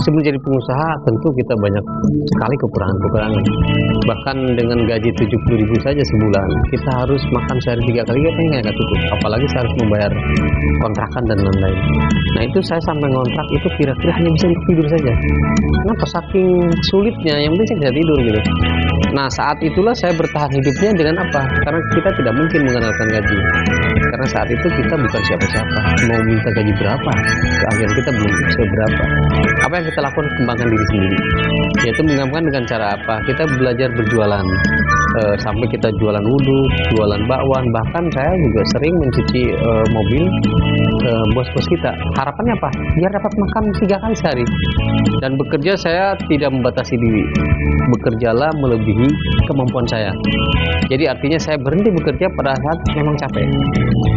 Sebelum jadi pengusaha tentu kita banyak sekali kekurangan-kekurangan. Bahkan dengan gaji 70.000 saja sebulan, kita harus makan sehari 3 kali, kan nggak cukup. Apalagi saya harus membayar kontrakan dan lain-lain. Nah itu saya sampai ngontrak itu kira-kira hanya bisa tidur saja. Kenapa? Saking sulitnya, yang penting saya bisa tidur gitu. Nah saat itulah saya bertahan hidupnya dengan apa? Karena kita tidak mungkin mengandalkan gaji. Karena saat itu kita bukan siapa-siapa. Mau minta gaji berapa? Keahlian kita belum seberapa. Apa yang kita lakukan? Kembangkan diri sendiri. Yaitu mengembangkan dengan cara apa? Kita belajar berjualan. Sampai kita jualan wudhu, jualan bakwan. Bahkan saya juga sering mencuci mobil bos-bos kita. Harapannya apa? Biar dapat makan 3 kali sehari. Dan bekerja saya tidak membatasi diri. Bekerjalah melebihi kemampuan saya. Jadi artinya saya berhenti bekerja pada saat memang capek.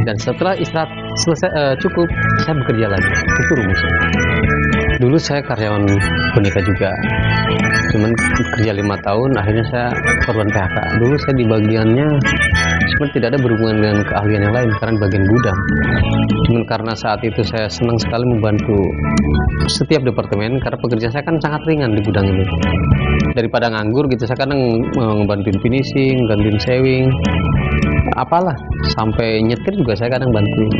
Dan setelah istirahat selesai cukup, saya bekerja lagi. Itu rumusnya. Dulu saya karyawan boneka juga. Cuman kerja 5 tahun, akhirnya saya korban PHK. Dulu saya di bagiannya sebenarnya tidak ada berhubungan dengan keahlian yang lain, karena bagian gudang. Cuman karena saat itu saya senang sekali membantu setiap departemen, karena pekerjaan saya kan sangat ringan di gudang ini. Daripada nganggur gitu, saya kadang ngebantuin finishing, gantiin sewing, apalah, sampai nyetir juga saya kadang bantuin.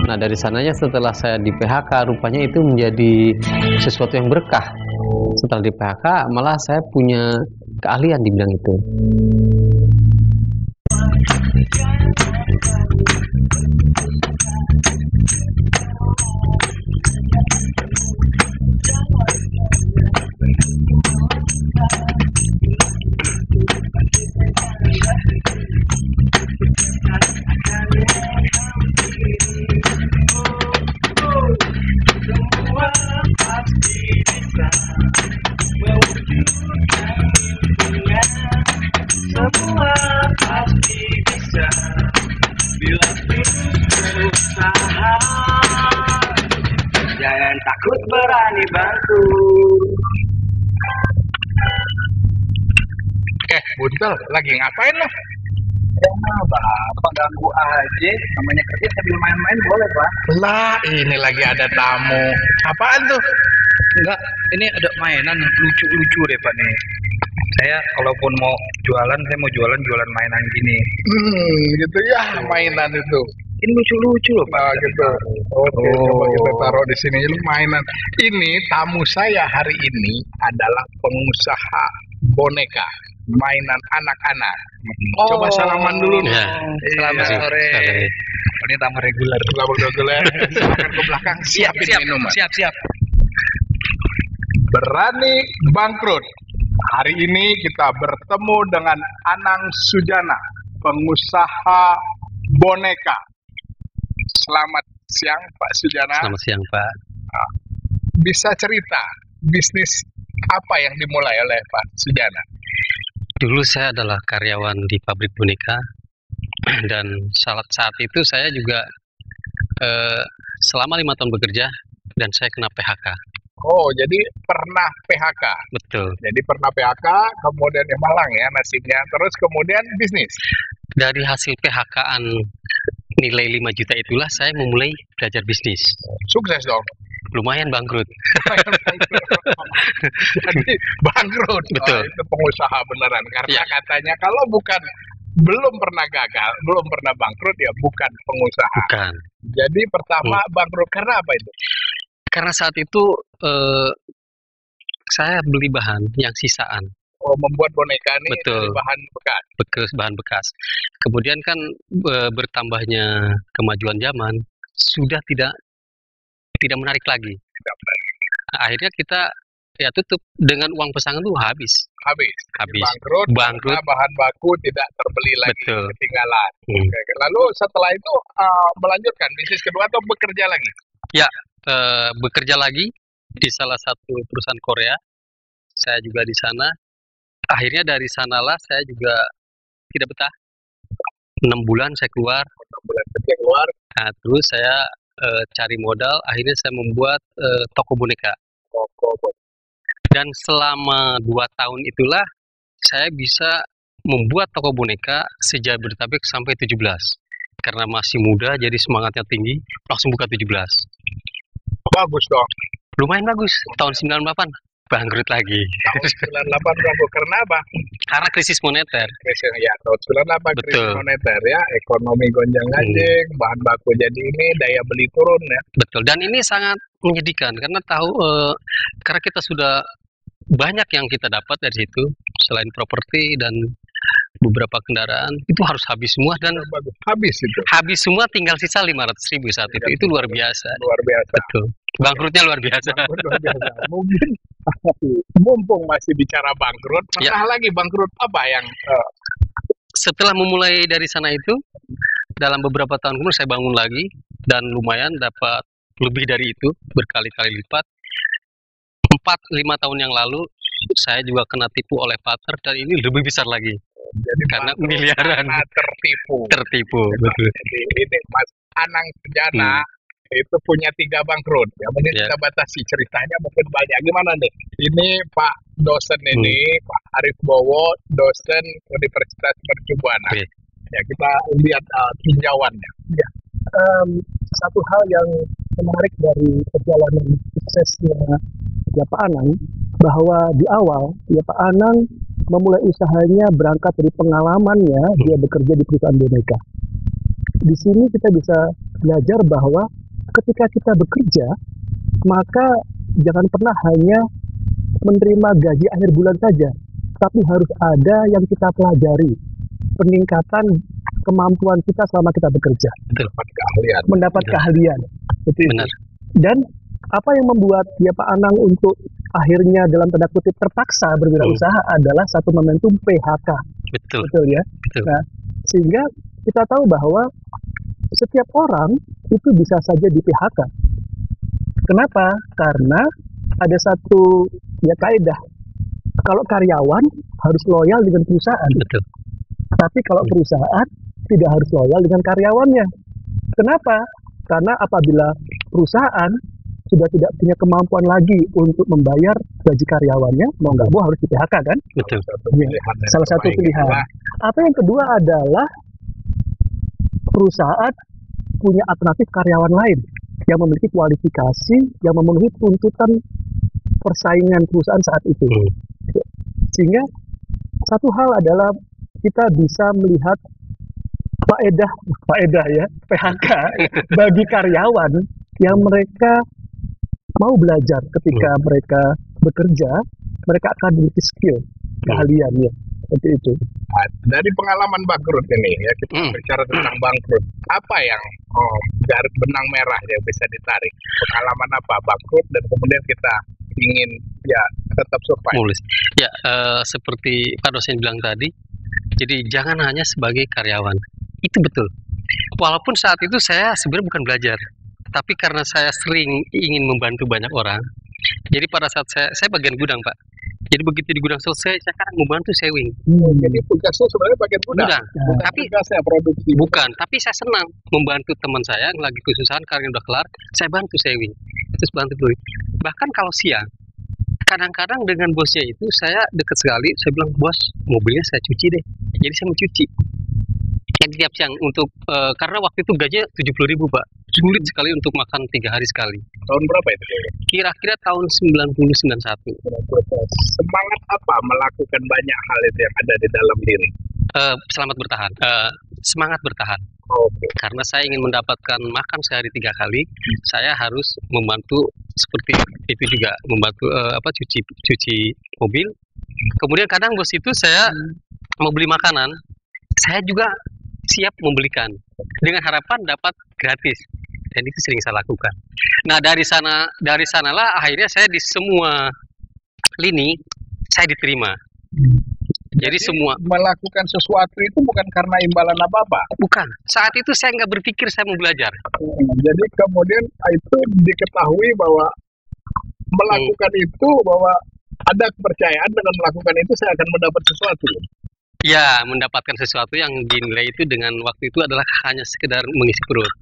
Nah dari sananya setelah saya di PHK, rupanya itu menjadi sesuatu yang berkah. Setelah di PHK malah saya punya keahlian di bidang itu. Jangan takut berani bantu. Buntel, lagi ngapain lo? Bapak ganggu aja. Namanya kerja sambil main-main boleh, Pak? Lah, ini lagi ada tamu. Apaan tuh? Enggak, ini ada mainan lucu-lucu deh, Pak nih. Saya kalaupun mau jualan, saya mau jualan mainan gini. Gitu ya, mainan itu. Ini lucu-lucu loh, Pak. Gitu. Oke, coba kita taruh di sini. Ini mainan. Ini tamu saya hari ini adalah pengusaha boneka, mainan anak-anak. Coba salaman dulu. Ya. Selamat sore. Ini tamu reguler. Silakan ke belakang. Siapin minuman. Siap. Berani bangkrut. Hari ini kita bertemu dengan Anang Sujana, pengusaha boneka. Selamat siang Pak Sujana. Selamat siang Pak. Bisa cerita bisnis apa yang dimulai oleh Pak Sujana? Dulu saya adalah karyawan di pabrik boneka, dan saat itu saya juga selama 5 tahun bekerja dan saya kena PHK. Oh, jadi pernah PHK. Betul. Jadi pernah PHK, kemudian ya malang ya nasibnya, terus kemudian bisnis. Dari hasil PHK-an nilai 5 juta itulah saya memulai belajar bisnis. Sukses dong. Lumayan bangkrut. Jadi bangkrut. Betul. Itu pengusaha beneran. Karena Ya. katanya kalau belum pernah gagal, belum pernah bangkrut ya bukan pengusaha. Bukan. Jadi pertama bangkrut karena apa itu? Karena saat itu saya beli bahan yang sisaan. Oh, membuat boneka ini Betul. dari bahan bekas. Bahan bekas. Kemudian kan bertambahnya kemajuan zaman sudah tidak menarik lagi. Akhirnya kita ya tutup dengan uang pesangon tuh habis. Bangkrut. Bangkrut. Karena bahan baku tidak terbeli lagi. Betul. Ketinggalan. Oke. Lalu setelah itu melanjutkan bisnis kedua atau bekerja lagi? Ya, bekerja lagi di salah satu perusahaan Korea. Saya juga di sana. Akhirnya dari sanalah saya juga tidak betah. 6 bulan saya keluar. 6 bulan kerja keluar. Nah, terus saya cari modal. Akhirnya saya membuat toko boneka. Dan selama 2 tahun itulah saya bisa membuat toko boneka sejabodetabek sampai 17. Karena masih muda, jadi semangatnya tinggi, langsung buka 17. Bagus dong. Lumayan bagus. Tahun 98 bangkrut lagi. Tahun 98 bangkrut karena apa? Karena krisis moneter. Krisis ya, tahun 98 krisis Betul. moneter ya, ekonomi gonjang-ganjing, bahan baku jadi ini, daya beli turun ya. Betul. Dan ini sangat menyedihkan karena karena kita sudah banyak yang kita dapat dari situ selain properti dan beberapa kendaraan itu harus habis semua dan Bagus. Habis itu. habis semua tinggal sisa 500.000 saat itu luar biasa. Luar biasa. Betul, bangkrutnya luar biasa. Luar biasa. Mungkin mumpung masih bicara bangkrut, Ya. pernah lagi bangkrut apa yang Setelah memulai dari sana itu dalam beberapa tahun kemudian saya bangun lagi dan lumayan dapat lebih dari itu berkali-kali lipat. 4-5 tahun yang lalu saya juga kena tipu oleh partner dan ini lebih besar lagi jadi karena bangkrut miliaran karena tertipu? tertipu. Betul. Jadi ini Mas Anang Sujana itu punya 3 bangkrut. Ya mungkin Ya. kita batasi ceritanya mungkin banyak. Gimana nih? Ini Pak dosen ini Pak Arif Bowo, dosen Universitas Mercu Buana. Oke. Ya kita lihat tinjauannya. Ya, satu hal yang menarik dari perjalanan suksesnya ya Pak Anang, bahwa di awal ya Pak Anang memulai usahanya berangkat dari pengalamannya dia bekerja di perusahaan boneka. Di sini kita bisa belajar bahwa ketika kita bekerja, maka jangan pernah hanya menerima gaji akhir bulan saja, tapi harus ada yang kita pelajari, peningkatan kemampuan kita selama kita bekerja, Dapat keahlian. mendapat Betul. keahlian. Seperti itu. Benar. Dan apa yang membuat ya Pak Anang untuk akhirnya dalam tanda kutip terpaksa berwirausaha adalah satu momentum PHK, Betul. betul ya. Betul. Nah, sehingga kita tahu bahwa setiap orang itu bisa saja di PHK. Kenapa? Karena ada satu ya kaidah, kalau karyawan harus loyal dengan perusahaan, Betul. tapi kalau perusahaan tidak harus loyal dengan karyawannya. Kenapa? Karena apabila perusahaan sudah tidak punya kemampuan lagi untuk membayar gaji karyawannya, mau nggak mau harus di PHK kan? Betul. Salah satu pilihan. Atau yang kedua adalah perusahaan punya alternatif karyawan lain yang memiliki kualifikasi yang memenuhi tuntutan persaingan perusahaan saat itu. Sehingga satu hal adalah kita bisa melihat faedah ya PHK bagi karyawan yang mereka mau belajar ketika mereka bekerja, mereka akan memiliki skill, keahlian ya, seperti itu. Nah, dari pengalaman bangkrut ini ya kita bicara tentang bangkrut. Apa yang garis benang merah yang bisa ditarik? Pengalaman apa bangkrut dan kemudian kita ingin ya tetap survive. Mulus. Ya, seperti Pak dosen bilang tadi, jadi jangan hanya sebagai karyawan. Itu betul. Walaupun saat itu saya sebenarnya bukan belajar, tapi karena saya sering ingin membantu banyak orang, jadi pada saat saya bagian gudang, Pak. Jadi begitu di gudang selesai, saya sekarang membantu sewing. Jadi tugasnya sebenarnya bagian gudang. Gudang. Tapi tugasnya produksi. bukan, tapi saya senang membantu teman saya yang lagi kesusahan karena udah kelar, saya bantu sewing. Terus bantu dulu. Bahkan kalau siang, kadang-kadang dengan bosnya itu saya dekat sekali, saya bilang, "Bos, mobilnya saya cuci deh." Jadi saya mencuci. Jadi tiap siang untuk karena waktu itu gajinya 70.000, Pak. Sulit sekali untuk makan 3 hari sekali. Tahun berapa itu? Kira-kira tahun 90-91. Semangat apa melakukan banyak hal itu yang ada di dalam diri? Selamat bertahan. Semangat bertahan. Oke. Karena saya ingin mendapatkan makan sehari 3 kali, saya harus membantu seperti itu juga, membantu cuci mobil. Kemudian kadang bos itu saya mau beli makanan, saya juga siap membelikan dengan harapan dapat gratis. Dan itu sering saya lakukan. Nah, dari sanalah akhirnya saya di semua lini saya diterima. Jadi semua melakukan sesuatu itu bukan karena imbalan apa-apa. bukan. Saat itu saya nggak berpikir saya mau belajar. Jadi kemudian itu diketahui bahwa melakukan itu, bahwa ada kepercayaan dengan melakukan itu saya akan mendapat sesuatu. Ya, mendapatkan sesuatu yang dinilai itu dengan waktu itu adalah hanya sekedar mengisi perut.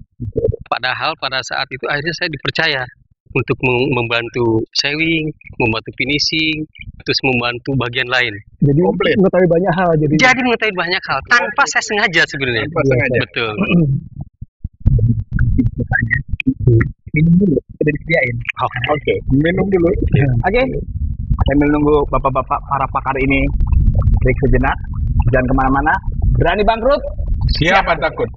Padahal pada saat itu akhirnya saya dipercaya untuk membantu sewing, membantu finishing, terus membantu bagian lain. Jadi Komplit. mengetahui banyak hal. Jadi mengetahui banyak hal tanpa saya sengaja sebenarnya. Tanpa sengaja. Betul. Minum dulu. Sudah disediain. Oke. Minum dulu. Oke. Sambil nunggu bapak-bapak para pakar ini break sejenak, jangan kemana-mana. Berani bangkrut? Siapa takut?